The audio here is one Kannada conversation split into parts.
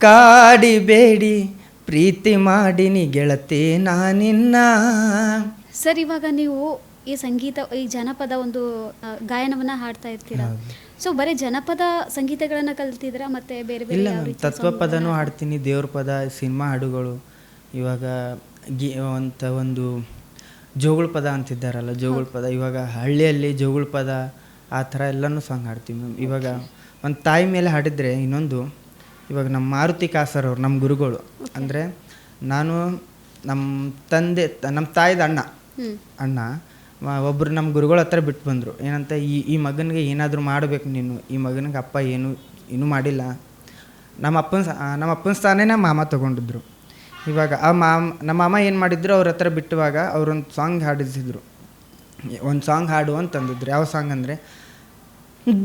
ಕಾಡಿಬೇಡಿ ಪ್ರೀತಿ ಮಾಡಿನಿ ಗೆಳತಿ ನಾನಿನ್ನ. ಸರ್, ಇವಾಗ ನೀವು ಈ ಸಂಗೀತ, ಈ ಜನಪದ ಒಂದು ಗಾಯನವನ್ನು ಹಾಡ್ತಾ ಇರ್ತೀರಾ. ಸೊ ಬರೀ ಜನಪದ ಸಂಗೀತಗಳನ್ನು ಕಲ್ತಿದ್ದೀರಾ ಮತ್ತೆ ಬೇರೆ ಬೇರೆ ಇಲ್ಲ ಯಾವ ಮ್ಯಾಮ್, ರೀತಿಯ ತತ್ವಪದನೂ ಹಾಡ್ತೀನಿ, ದೇವ್ರ ಪದ, ಸಿನಿಮಾ ಹಾಡುಗಳು. ಇವಾಗ ಒಂದು ಜೋಗುಳ ಪದ ಅಂತಿದ್ದಾರಲ್ಲ, ಜೋಗುಳ ಪದ, ಇವಾಗ ಹಳ್ಳಿಯಲ್ಲಿ ಜೋಗುಳ ಪದ ಆ ಥರ ಎಲ್ಲನೂ ಸಾಂಗ್ ಹಾಡ್ತೀವಿ ಮ್ಯಾಮ್. ಇವಾಗ ಒಂದು ತಾಯಿ ಮೇಲೆ ಹಾಡಿದರೆ ಇನ್ನೊಂದು, ಇವಾಗ ನಮ್ಮ ಮಾರುತಿ ಕಾಸರ್ ಅವ್ರು ನಮ್ಮ ಗುರುಗಳು. ಅಂದರೆ ನಾನು ನಮ್ಮ ತಂದೆ, ನಮ್ಮ ತಾಯಿದ ಅಣ್ಣ ಒಬ್ಬರು ನಮ್ಮ ಗುರುಗಳ ಹತ್ರ ಬಿಟ್ಟು ಬಂದರು. ಏನಂತ, ಈ ಮಗನಿಗೆ ಏನಾದರೂ ಮಾಡಬೇಕು ನೀನು, ಈ ಮಗನಿಗೆ ಅಪ್ಪ ಏನೂ ಮಾಡಿಲ್ಲ. ನಮ್ಮ ಅಪ್ಪನ ಸ್ಥಾನೇ ನಮ್ಮ ಮಾಮ ತೊಗೊಂಡಿದ್ರು. ಇವಾಗ ನಮ್ಮ ಮಾಮ ಏನು ಮಾಡಿದ್ರು, ಅವ್ರ ಹತ್ರ ಬಿಟ್ಟುವಾಗ ಅವರೊಂದು ಸಾಂಗ್ ಹಾಡಿಸಿದ್ರು. ಒಂದು ಸಾಂಗ್ ಹಾಡು ಅಂತಂದಿದ್ರು. ಯಾವ ಸಾಂಗ್ ಅಂದರೆ,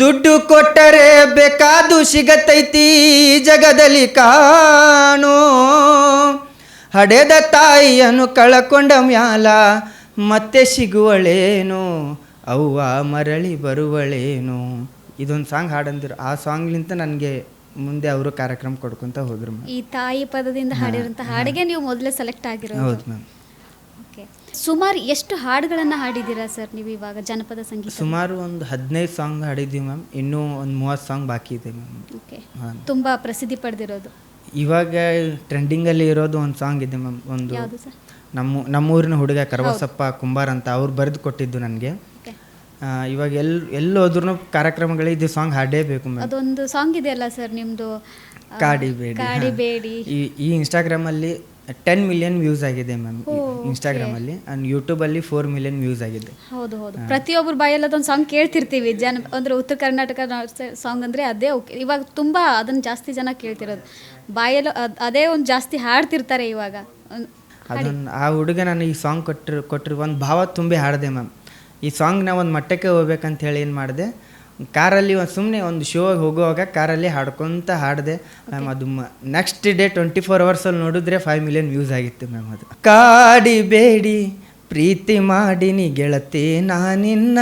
ದುಡ್ಡು ಕೊಟ್ಟರೆ ಬೇಕಾದು ಸಿಗತೈತಿ ಜಗದಲ್ಲಿ ಕಾಣೋ, ಹಡೆದ ತಾಯಿಯನ್ನು ಕಳಕೊಂಡ ಮ್ಯಾಲ ಮತ್ತೆ ಸಿಗುವಳೇನು, ಅವ್ವ ಮರಳಿ ಬರುವಳೇನು. ಇದೊಂದು ಸಾಂಗ್ ಹಾಡಂದಿರು. ಆ ಸಾಂಗ್ಲಿಂತ ನನಗೆ ಮುಂದೆ ಅವರು ಕಾರ್ಯಕ್ರಮ ಕೊಡ್ಕೊಂತ ಹೋದ್ರು. ಈ ತಾಯಿ ಪದದಿಂದ ಹಾಡಿರೋಂಥ ಹಾಡಿಗೆ ನೀವು ಮೊದಲೇ ಸೆಲೆಕ್ಟ್ ಆಗಿರೋದು. ಹೌದು ಮ್ಯಾಮ್. ಓಕೆ. ಸುಮಾರು ಎಷ್ಟು ಹಾಡುಗಳನ್ನು ಹಾಡಿದ್ದೀರಾ ಸರ್ ನೀವು ಇವಾಗ ಜನಪದ ಸಂಗೀತ? ಸುಮಾರು ಒಂದು 15 ಸಾಂಗ್ ಹಾಡಿದ್ದೀವಿ ಮ್ಯಾಮ್. ಇನ್ನೂ ಒಂದು 30 ಸಾಂಗ್ ಬಾಕಿ ಇದೆ ಮ್ಯಾಮ್. ಓಕೆ. ತುಂಬ ಪ್ರಸಿದ್ಧಿ ಪಡೆದಿರೋದು ಇವಾಗ ಟ್ರೆಂಡಿಂಗಲ್ಲಿ ಇರೋದು ಒಂದು ಸಾಂಗ್ ಇದೆ ಮ್ಯಾಮ್. ಒಂದು ಯಾವುದು ಸರ್? ನಮ್ಮೂರಿನ ಹುಡುಗ ಕರವಸಪ್ಪ ಕುಂಬಾರ್ ಅಂತ ಅವ್ರು ಬರೆದು ಕೊಟ್ಟಿದ್ದು ನನಗೆ. ಇವಾಗ ಎಲ್ಲಿ ಹೋದ್ರೂ ಕಾರ್ಯಕ್ರಮಗಳು ಇದು ಸಾಂಗ್ ಹಾಡೇಬೇಕು ಮ್ಯಾಮ್. ಅದೊಂದು ಸಾಂಗ್ ಇದೆಯಲ್ಲ ಸರ್ ನಿಮ್ಮದು, ಕಾಡಿಬೇಡಿ. ಈ ಇನ್ಸ್ಟಾಗ್ರಾಮಲ್ಲಿ 10 ಮಿಲಿಯನ್ ವ್ಯೂಸ್ ಆಗಿದೆ ಮ್ಯಾಮ್. ಇನ್ಸ್ಟಾಗ್ರಾಮಲ್ಲಿ ಆ್ಯಂಡ್ ಯೂಟ್ಯೂಬಲ್ಲಿ 4 ಮಿಲಿಯನ್ ವ್ಯೂಸ್ ಆಗಿದೆ. ಹೌದು. ಪ್ರತಿಯೊಬ್ಬರು ಬಾಯಲ್ಲಿ ಅದೊಂದು ಸಾಂಗ್ ಕೇಳ್ತಿರ್ತೀವಿ. ಅಂದರೆ ಉತ್ತರ ಕರ್ನಾಟಕ ಸಾಂಗ್ ಅಂದರೆ ಅದೇ. ಓಕೆ. ಇವಾಗ ತುಂಬ ಅದನ್ನು ಜಾಸ್ತಿ ಜನ ಕೇಳ್ತಿರೋದು, ಬಾಯಲ್ಲಿ ಅದೇ ಒಂದು ಜಾಸ್ತಿ ಹಾಡ್ತಿರ್ತಾರೆ ಇವಾಗ. ಅದನ್ನು ಆ ಹುಡುಗ ನಾನು ಈ ಸಾಂಗ್ ಕೊಟ್ಟರು ಒಂದು ಭಾವ ತುಂಬಿ ಹಾಡಿದೆ ಮ್ಯಾಮ್. ಈ ಸಾಂಗ್ನ ಒಂದು ಮಟ್ಟಕ್ಕೆ ಹೋಗ್ಬೇಕಂತ ಹೇಳಿ ಏನು ಮಾಡಿದೆ, ಕಾರಲ್ಲಿ ಸುಮ್ಮನೆ ಒಂದು ಶೋಗೆ ಹೋಗುವಾಗ ಕಾರಲ್ಲಿ ಹಾಡ್ಕೊತ ಹಾಡಿದೆ ಮ್ಯಾಮ್. ಅದು ನೆಕ್ಸ್ಟ್ ಡೇ 24 ಅವರ್ಸಲ್ಲಿ ನೋಡಿದ್ರೆ 5 ಮಿಲಿಯನ್ ವ್ಯೂಸ್ ಆಗಿತ್ತು ಮ್ಯಾಮ್. ಅದು ಕಾಡಿಬೇಡಿ ಪ್ರೀತಿ ಮಾಡಿನಿ ಗೆಳತಿ ನಾನಿನ್ನ,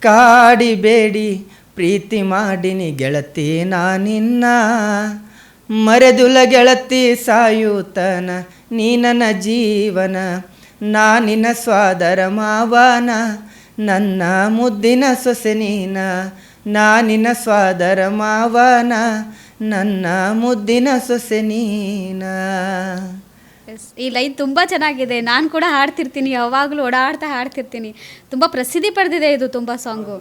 ಕಾಡಿಬೇಡಿ ಪ್ರೀತಿ ಮಾಡಿನಿ ಗೆಳತಿ ನಾನಿನ್ನ, ಮರೆದುಲ ಗೆಳತಿ ಸಾಯುತನ ನೀ ನನ್ನ ಜೀವನ, ನಾನಿನ ಸ್ವಾದರ ಮಾವನ, ನನ್ನ ಮುದ್ದಿನ ಸೊಸೆ ನೀನ, ನಾನಿನ ಸ್ವಾದರ ಮಾವನ, ನನ್ನ ಮುದ್ದಿನ ಸೊಸೆ ನೀನ. ಈ ಲೈನ್ ತುಂಬ ಚೆನ್ನಾಗಿದೆ. ನಾನು ಕೂಡ ಹಾಡ್ತಿರ್ತೀನಿ, ಯಾವಾಗಲೂ ಓಡಾಡ್ತಾ ಹಾಡ್ತಿರ್ತೀನಿ. ತುಂಬ ಪ್ರಸಿದ್ಧಿ ಪಡೆದಿದೆ ಇದು ತುಂಬ ಸಾಂಗು.